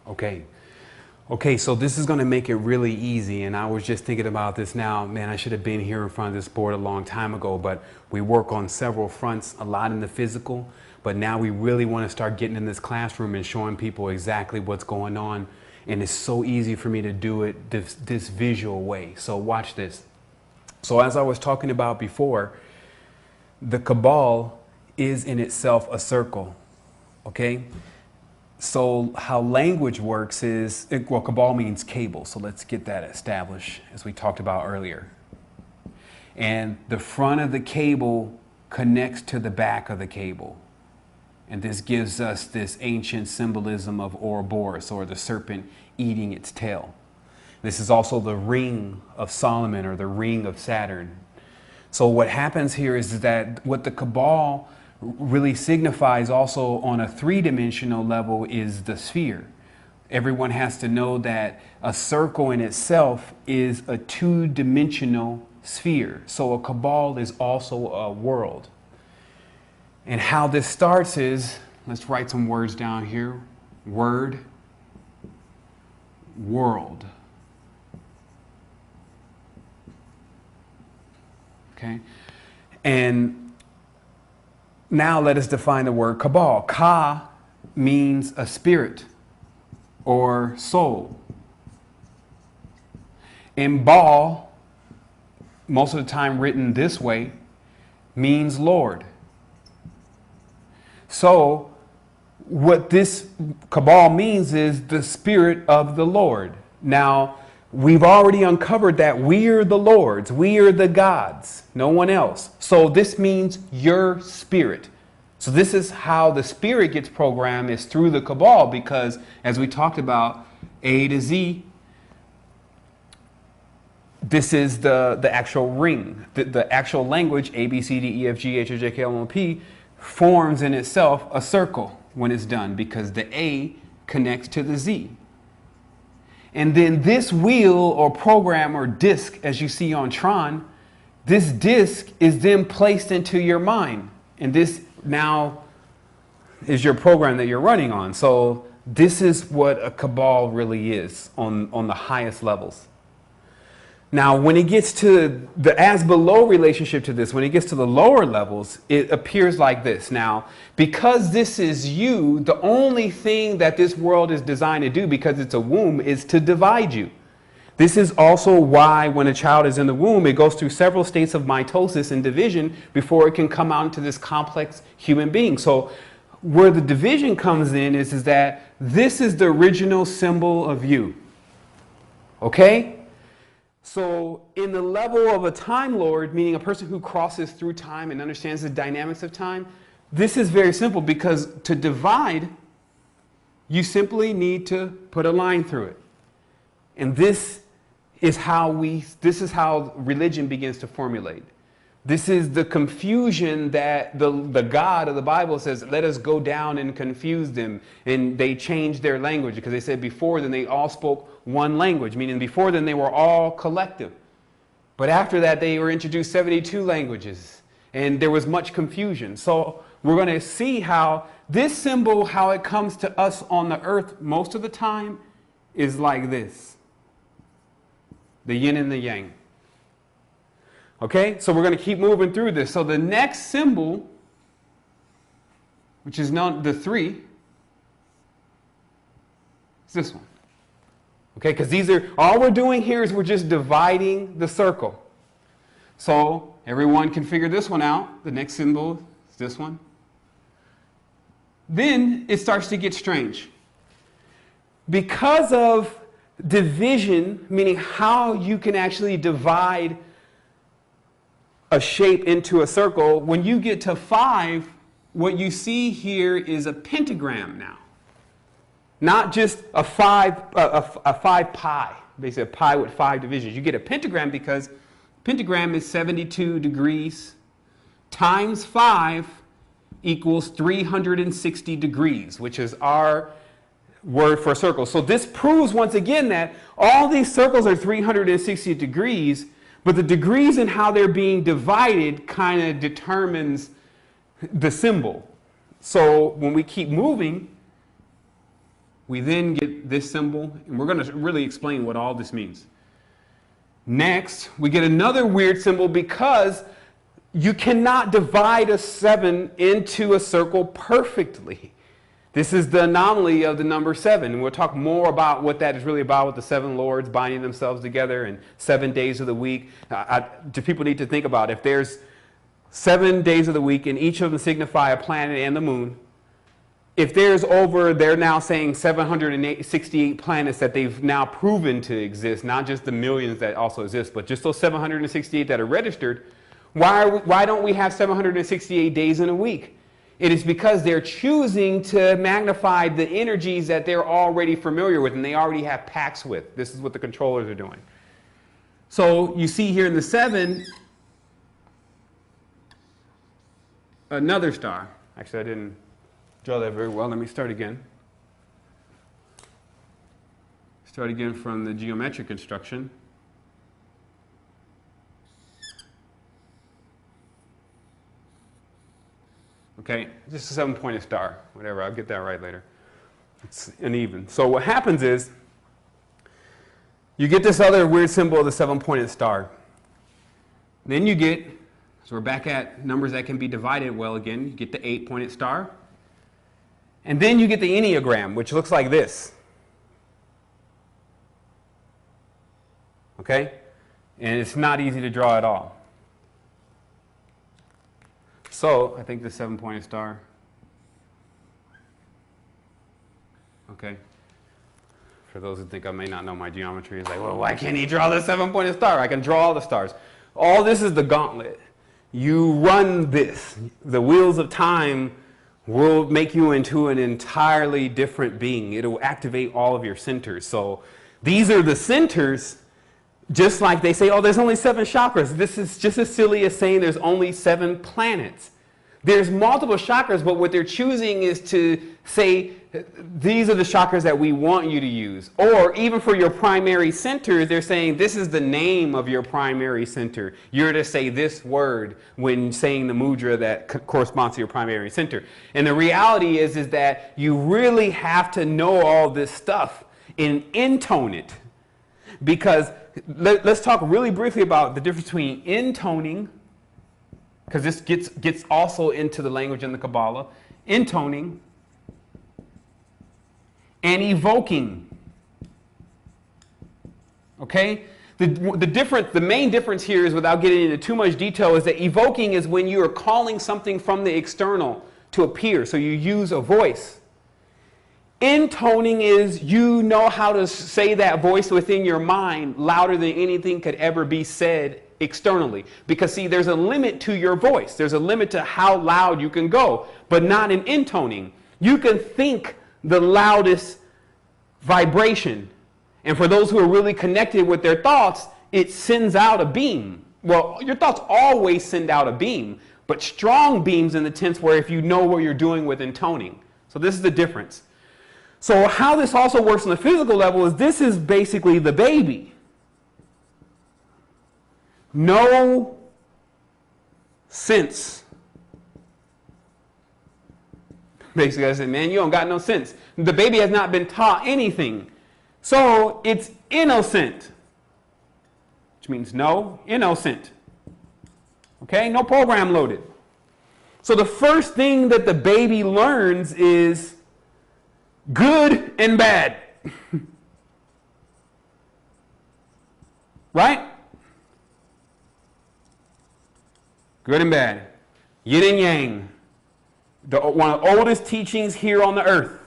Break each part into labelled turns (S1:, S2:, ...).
S1: Okay. Okay, so this is going to make it really easy, and I was just thinking about this now. Man, I should have been here in front of this board a long time ago, but we work on several fronts, a lot in the physical, but now we really want to start getting in this classroom and showing people exactly what's going on, and it's so easy for me to do it this visual way. So watch this. So as I was talking about before, the cabal is in itself a circle, okay? So how language works is, well, cabal means cable. So let's get that established as we talked about earlier. And the front of the cable connects to the back of the cable. And this gives us this ancient symbolism of Ouroboros, or the serpent eating its tail. This is also the ring of Solomon, or the ring of Saturn. So what happens here is that what the cabal really signifies also on a three-dimensional level is the sphere. Everyone has to know that a circle in itself is a two-dimensional sphere. So a cabal is also a world. And how this starts is, let's write some words down here. Word, world. Okay? And now let us define the word cabal. Ka means a spirit or soul. And Baal, most of the time written this way, means Lord. So what this cabal means is the spirit of the Lord. Now, we've already uncovered that we are the Lord's, we are the gods, no one else. So this means your spirit. So this is how the spirit gets programmed, is through the cabal, because as we talked about, A to Z, this is the actual ring. The actual language, A, B, C, D, E, F, G, H, I, J, K, L, M, N, P, forms in itself a circle when it's done, because the A connects to the Z. And then this wheel or program or disk, as you see on Tron, this disk is then placed into your mind. And this now is your program that you're running on. So this is what a cabal really is on the highest levels. Now, when it gets to the as below relationship to this, when it gets to the lower levels, it appears like this. Now, because this is you, the only thing that this world is designed to do, because it's a womb, is to divide you. This is also why when a child is in the womb, it goes through several states of mitosis and division before it can come out into this complex human being. So where the division comes in is that this is the original symbol of you. Okay? So in the level of a Time Lord, meaning a person who crosses through time and understands the dynamics of time, this is very simple, because to divide, you simply need to put a line through it. And this is how religion begins to formulate. This is the confusion that the God of the Bible says, let us go down and confuse them. And they changed their language, because they said before then they all spoke one language, meaning before then they were all collective. But after that they were introduced 72 languages, and there was much confusion. So we're going to see how this symbol, how it comes to us on the earth most of the time, is like this. The yin and the yang. Okay, so we're going to keep moving through this. So the next symbol, which is not the 3, is this one. Okay, because these are, all we're doing here is we're just dividing the circle. So everyone can figure this one out. The next symbol is this one. Then it starts to get strange. Because of division, meaning how you can actually divide a shape into a circle, when you get to 5, what you see here is a pentagram now. Not just a 5 pi, basically a pi with 5 divisions. You get a pentagram because pentagram is 72 degrees times 5 equals 360 degrees, which is our word for a circle. So this proves once again that all these circles are 360 degrees, but the degrees in how they're being divided kind of determines the symbol. So when we keep moving, We then get this symbol, and we're going to really explain what all this means. Next, we get another weird symbol because you cannot divide a 7 into a circle perfectly. This is the anomaly of the number 7. And we'll talk more about what that is really about with the 7 lords binding themselves together and 7 days of the week. People need to think about if there's 7 days of the week and each of them signify a planet and the moon. If there's they're now saying 768 planets that they've now proven to exist, not just the millions that also exist, but just those 768 that are registered, why don't we have 768 days in a week? It is because they're choosing to magnify the energies that they're already familiar with and they already have pacts with. This is what the controllers are doing. So you see here in the 7, another star. Actually, I didn't draw that very well. Let me start again. Start again from the geometric instruction. Okay, just a 7-pointed star, whatever, I'll get that right later. It's uneven. So what happens is, you get this other weird symbol of the 7-pointed star. Then you get, so we're back at numbers that can be divided well again, you get the 8-pointed star. And then you get the Enneagram, which looks like this. Okay? And it's not easy to draw at all. So, I think the 7-pointed star. Okay. For those who think I may not know my geometry, it's like, well, why can't he draw the 7-pointed star? I can draw all the stars. All this is the gauntlet. You run this. The wheels of time will make you into an entirely different being. It will activate all of your centers. So, these are the centers. Just like they say, oh, there's only 7 chakras. This is just as silly as saying there's only 7 planets. There's multiple chakras, but what they're choosing is to say, these are the chakras that we want you to use. Or even for your primary center, they're saying, this is the name of your primary center. You're to say this word when saying the mudra that corresponds to your primary center. And the reality is that you really have to know all this stuff and intone it. Because let's talk really briefly about the difference between intoning, because this gets also into the language in the Kabbalah, intoning and evoking. Okay? The main difference here is, without getting into too much detail, is that evoking is when you are calling something from the external to appear. So you use a voice. Intoning is you know how to say that voice within your mind louder than anything could ever be said externally. Because see, there's a limit to your voice. There's a limit to how loud you can go, but not in intoning. You can think the loudest vibration. And for those who are really connected with their thoughts, it sends out a beam. Well, your thoughts always send out a beam, but strong beams in the sense where if you know what you're doing with intoning. So this is the difference. So how this also works on the physical level is, this is basically the baby. No sense. Basically, I said, man, you don't got no sense. The baby has not been taught anything. So it's innocent, which means no, innocent. Okay, no program loaded. So the first thing that the baby learns is good and bad. Right? Good and bad. Yin and yang. One of the oldest teachings here on the earth.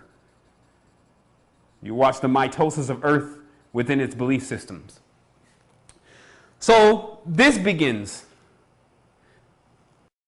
S1: You watch the mitosis of earth within its belief systems. So this begins.